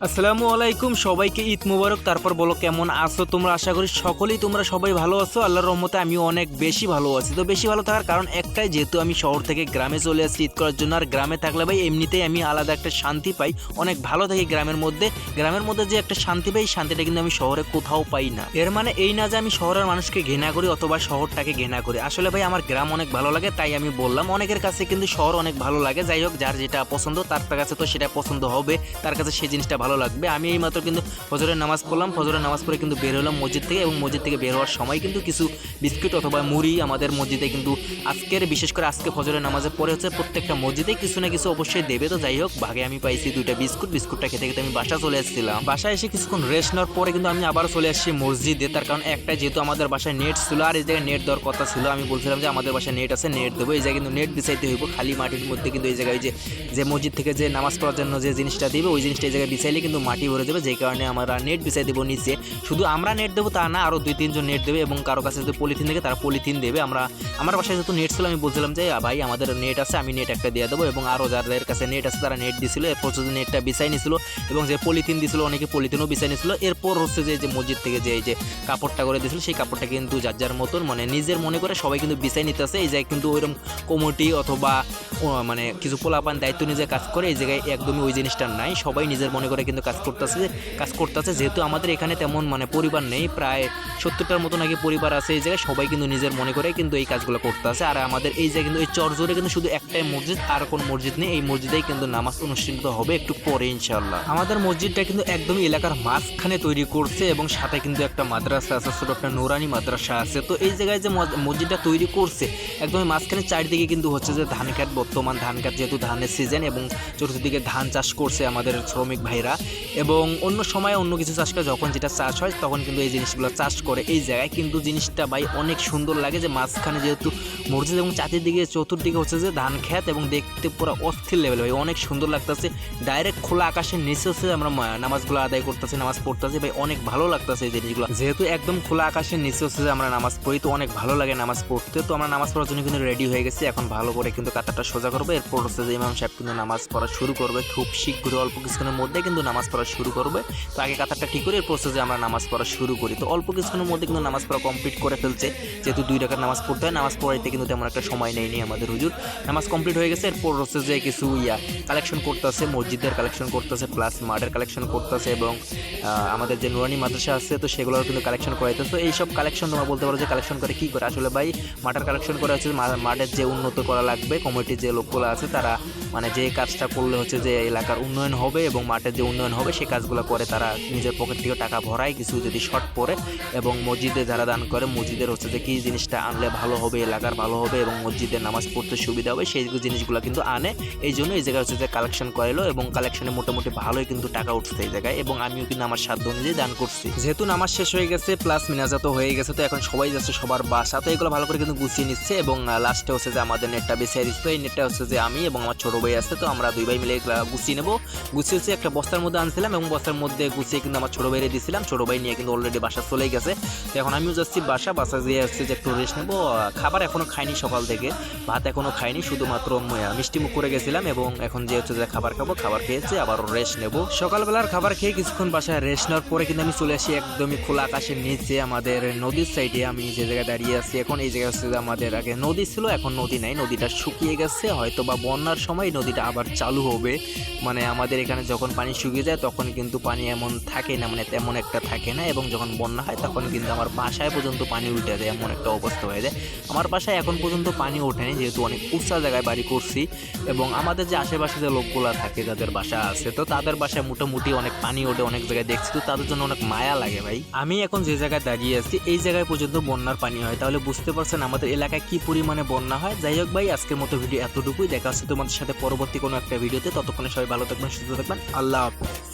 আসসালামু আলাইকুম, সবাইকে ঈদ মুবারক। তারপর বলো কেমন আছো তোমরা? আশা করি সকলেই তোমরা সবাই ভালো আছো। আল্লাহর রহমতে আমিও অনেক বেশি ভালো আছি। তো বেশি ভালো থাকার কারণ একটাই, যেহেতু আমি শহর থেকে গ্রামে চলে আসছি ঈদ করার জন্য। আর গ্রামে থাকলে ভাই এমনিতেই আমি আলাদা একটা শান্তি পাই, অনেক ভালো থাকি গ্রামের মধ্যে। গ্রামের মধ্যে যে একটা শান্তি পাই, শান্তিটা কিন্তু আমি শহরে কোথাও পাই না। এর মানে এই না যে আমি শহরের মানুষকে ঘৃণা করি অথবা শহরটাকে ঘৃণা করি। আসলে ভাই আমার গ্রাম অনেক ভালো লাগে, তাই আমি বললাম। অনেকের কাছে কিন্তু শহর অনেক ভালো লাগে। যাই হোক, যার যেটা পছন্দ তার কাছে তো সেটা পছন্দ হবে, তার কাছে সেই জিনিসটা ভালো লাগবে। আমি এই মাত্র কিন্তু ফজরের নামাজ পড়লাম। ফজরের নামাজ পড়ে কিন্তু বের হলাম মসজিদ থেকে, এবং মসজিদ থেকে বের হওয়ার সময় কিন্তু কিছু বিস্কুট অথবা মুড়ি আমাদের মসজিদে কিন্তু আজকের, বিশেষ করে আজকে ফজরের নামাজের পরে হচ্ছে প্রত্যেকটা মসজিদে কিছু না কিছু অবশ্যই দেবে। তো যাই হোক, ভাগে আমি পাইছি দুইটা বিস্কুটটা খেতে খেতে আমি বাসা চলে এসেছিলাম। বাসায় এসে কিছুক্ষণ রেস্ট নেওয়ার পরে কিন্তু আমি আবার চলে আসছি মসজিদে। তার কারণ একটা, যেহেতু আমাদের বাসায় নেট ছিল, আর এই জায়গায় নেট দেওয়ার কথা ছিল। আমি বলছিলাম যে আমাদের বাসায় নেট আছে, নেট দেবো। এই জায়গায় কিন্তু নেট বিছাইতে হইব খালি মাটির মধ্যে। কিন্তু এই জায়গায় যে মসজিদ থেকে যে নামাজ পড়ার জন্য যে জিনিসটা দিবে, ওই জিনিসটা এই জায়গায় বিছাইলে কিন্তু মাটি ভরে যাবে। যে কারণে আমরা নেট বিছাই দেবো নিচে। শুধু আমরা নেট দেবো তা না, আরও 2-3 জন নেট দেবে, এবং কারো কাছে যদি পলিথিন থাকে তারা পলিথিন দেবে। আমার বাসায় যেহেতু নেট ছিল, আমি বলছিলাম যে ভাই আমাদের নেট আছে, আমি নেট একটা দিয়ে দেবো। এবং আরও যাদের কাছে নেট আছে তারা নেট দিছিল। এরপর যদি নেটটা বিছাই নিছিল, এবং যে পলিথিন দিছিল অনেকে পলিথিনও বিছাই নিছিল। এরপর হচ্ছে যে মসজিদ থেকে যে কাপড়টা করে দিয়েছিল, সেই কাপড়টা কিন্তু যার যার মতন মানে নিজের মনে করে সবাই কিন্তু বিছাই নিতে আছে। এই জায়গায় কিন্তু ওইরকম কমিটি অথবা মানে কিছু পোলাপান দায়িত্ব নিজে কাজ করে, এই জায়গায় একদমই ওই জিনিসটা নাই। সবাই নিজের মনে করে কিন্তু কাজ করতেছে। যেহেতু আমাদের এখানে তেমন মানে পরিবার নেই, প্রায় 70টার মতো নাকি পরিবার আছে এই জায়গায়, সবাই কিন্তু নিজের মনে করে কিন্তু এই কাজগুলো করতে আছে। আর আমাদের এই জায়গায় কিন্তু এই চরজোরে কিন্তু শুধু একটাই মসজিদ, আর কোনো মসজিদ নেই। এই মসজিদেই কিন্তু নামাজ অনুষ্ঠিত হবে একটু পরে ইনশাআল্লাহ। আমাদের মসজিদটা কিন্তু একদমই এলাকার মাঝখানে তৈরি করছে, এবং সাথে কিন্তু একটা মাদ্রাসা আছে, ছোট একটা নুরানি মাদ্রাসা আছে। তো এই জায়গায় যে মসজিদটা তৈরি করছে একদমই মাঝখানে, চারিদিকে কিন্তু হচ্ছে যে ধান খেত, বর্তমান ধান খেত, যেহেতু ধানের সিজন, এবং চতুর্দিকে ধান চাষ করছে আমাদের শ্রমিক ভাইরা। এবং অন্য সময় অন্য কিছু চাষ করে, যখন যেটা চাষ হয় তখন কিন্তু এই জিনিসগুলো চাষ করে এই জায়গায়। কিন্তু জিনিসটা ভাই অনেক সুন্দর লাগে, যে মাঝখানে যেহেতু মসজিদ এবং চারদিকে চতুর্দিকে হচ্ছে যে ধান খেত, এবং দেখতে পুরো অস্থির লেভেল ভাই, অনেক সুন্দর লাগতেছে। ডাইরেক্ট খোলা আকাশের নিচে হচ্ছে আমরা নামাজগুলো আদায় করতেছি, নামাজ পড়তেছি ভাই, অনেক ভালো লাগতেছে এই জিনিসগুলো। যেহেতু একদম খোলা আকাশের নিচে হচ্ছে যে আমরা নামাজ পড়ি, তো অনেক ভালো লাগে নামাজ পড়তে। তো আমরা নামাজ পড়ার জন্য কিন্তু রেডি হয়ে গেছি। এখন ভালো করে কিন্তু কাতারটা সোজা করবো। এরপর হচ্ছে যে ইমাম সাহেব কিন্তু নামাজ পড়া শুরু করবে খুব শীঘ্রই, অল্প কিছুক্ষণের মধ্যে কিন্তু নামাজ পড়া শুরু করবে। তো আগে কাতারটা ঠিক করে এরপর হচ্ছে যে আমরা নামাজ পড়া শুরু করি। তো অল্প কিছুক্ষণের মধ্যে কিন্তু নামাজ পড়া কমপ্লিট করে ফেলছে। যেহেতু 2 রাকাত নামাজ পড়তে হয়, নামাজ পড়াইতে কিন্তু তেমন একটা সময় নেয়নি আমাদের হুজুর। নামাজ কমপ্লিট হয়ে গেছে। এরপর হচ্ছে যে কিছু কালেকশন করতেছে, মসজিদের কালেকশন করতেছে, প্লাস মাঠের কালেকশন করতেছে, এবং আমাদের যে নুরানি মাদ্রাসা আছে তো সেগুলোর কিন্তু কালেকশন করাইতেছে। তো এইসব কালেকশন তোমরা বলতে পারো যে কালেকশন করে কী করে। আসলে ভাই মাঠের কালেকশন করা হচ্ছে মাঠের যে উন্নত করা লাগবে, কমিটির যে লোকগুলো আছে তারা মানে যে কাজটা করলে হচ্ছে যে এলাকার উন্নয়ন হবে এবং মাঠের যে উন্নয়ন হবে সেই কাজগুলো করে। তারা নিজের পকেট থেকে টাকা ভরায় কিছু যদি শর্ট পড়ে, এবং মসজিদে যারা দান করে মসজিদের হচ্ছে যে কী জিনিসটা আনলে ভালো হবে, এলাকার ভালো হবে এবং মসজিদে নামাজ পড়তে সুবিধা হবে, সেই জিনিসগুলো কিন্তু আনে। এই জন্য এই জায়গায় হচ্ছে যে কালেকশন করাইলো, এবং কালেকশনে মোটামুটি ভালোই কিন্তু টাকা উঠছে এই জায়গায়, এবং আমিও কিন্তু আমার সাধ্য অনুযায়ী দান করছি। যেহেতু নামাজ শেষ হয়ে গেছে প্লাস মিনাজাতও হয়ে গেছে, তো এখন সবাই যাচ্ছে সবার বাসা। তো এগুলো ভালো করে কিন্তু গুছিয়ে নিচ্ছে, এবং লাস্টে হচ্ছে যে আমাদের নেটটা বিছিয়ে দিচ্ছে। এই নেটটা হচ্ছে যে আমি এবং আমার ছোটো ভাই আছে, তো আমরা 2 ভাই মিলে গুছিয়ে নেবো। গুছিয়ে হচ্ছে একটা বস্তার মধ্যে আনছিলাম, এবং বস্তার মধ্যে গুছিয়ে কিন্তু আমার ছোটো ভাইরে দিয়েছিলাম। ছোটো ভাই নিয়ে কিন্তু অলরেডি বাসা চলেই গেছে। তো এখন আমিও যাচ্ছি বাসা দিয়ে হচ্ছে যে একটু রেস্ট নেবো। খাবার এখনও খাইনি, সকাল থেকে ভাত এখনও খাইনি, শুধুমাত্র মিষ্টি মুখ করে গেছিলাম, এবং এখন যে হচ্ছে যে খাবার খাবো, খাবার খেয়েছি আবার রেস্ট নেবো। সকালবেলার খাবার খেয়ে কিছুক্ষণ বাসায় রেস্ট নেওয়ার পরে কিন্তু আমি চলে আসি একদমই খোলা আকাশের নিচে আমাদের নদীর সাইডে। আমি যে জায়গায় দাঁড়িয়ে আছি এখন, এই জায়গায় হচ্ছে যে আমাদের আগে নদী ছিল, এখন নদী নাই, নদীটা শুকিয়ে গেছে। হয়তো বা বন্যার সময় নদীটা আবার চালু হবে। মানে আমাদের এখানে যখন পানি শুকিয়ে যায় তখন কিন্তু পানি এমন থাকে না, মানে তেমন একটা থাকে না, এবং যখন বন্যা হয় তখন কিন্তু আমার বাসায় পর্যন্ত পানি উঠে যায়, এমন একটা অবস্থা হয়ে যায়। আমার বাসায় এখন পর্যন্ত পানি ওঠেনি, যেহেতু অনেক উঁচা জায়গায় বাড়ি করছি, এবং আমাদের যে আশেপাশে যে লোকগুলো থাকে যাদের বাসা আছে, তো তাদের বাসায় মোটামুটি অনেক পানি ওঠে, অনেক জায়গায় দেখছি। তো তাদের জন্য অনেক মায়া লাগে ভাই। আমি এখন যে জায়গায় দাঁড়িয়ে আছি এই জায়গায় পর্যন্ত বন্যার পানি হয়, তাহলে বুঝতে পারছেন আমাদের এলাকায় কি পরিমাণে বন্যা হয়। যাই হোক ভাই, আজকের মতো ভিডিও এতটুকুই। দেখা হচ্ছে তোমাদের সাথে পরবর্তী কোনো একটা ভিডিওতে। ততক্ষণে সবাই ভালো থাকবেন, সুস্থ থাকবেন। আল্লাহ হাফেজ।